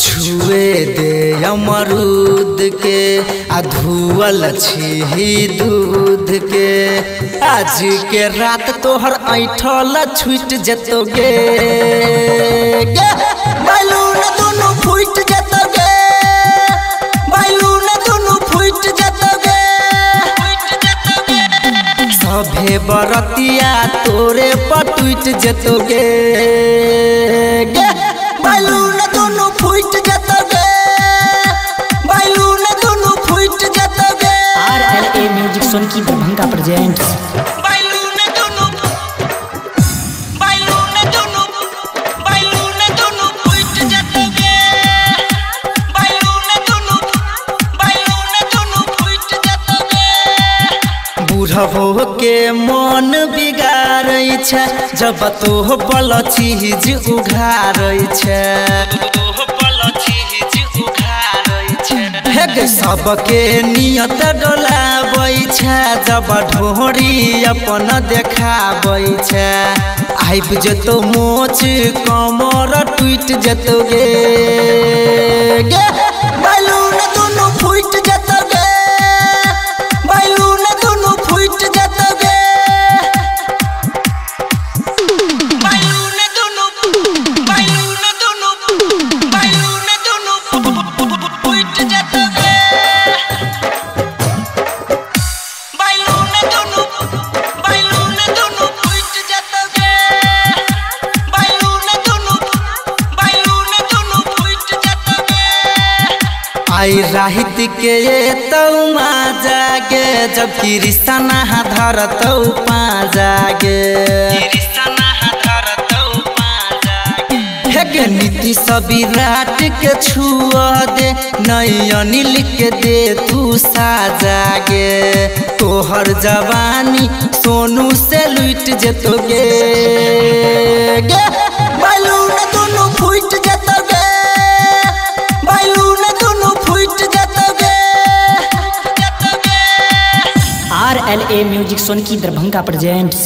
छुए दे अमरूद के अधुअल छी दूध के आज के रात तोहर ऐठल छुट जतोगे बैलून दोनों फूट जतोगे बैलून दोनों फूट जतोगे सभे बरतिया तोरे पटुट जतोगे बैलून दोनों फूट जतोगे बैलून दोनों फूट जतोगे। RLA म्यूजिक सोन की दरभंगा प्रेजेंट्स। बुढ़बो के मन बिगाड़ै छै जब तो बल चीज उघारै छै सबके नियत डोलाबै छै जब ढोरी अपन देखाबै छै आइब जतो मोच कमर टूट जतोगे बैलून दोनों फूट जतोगे बैलून दोनों फूट जतोगे बैलून दोनों फूट जतोगे आई राहित के तौमा जागे जबकि रिश्ता ना धरतौ पा जागे हे नीति सभी रात के छुआ दे नई अनिल के दे तू साजागे तोहर जवानी सोनू से लुट जतोगे बैलून दोनों फूट जतोगे बैलून दोनों फूट जतोगे। RLA म्यूजिक सोन की दरभंगा प्रेजेंट्स।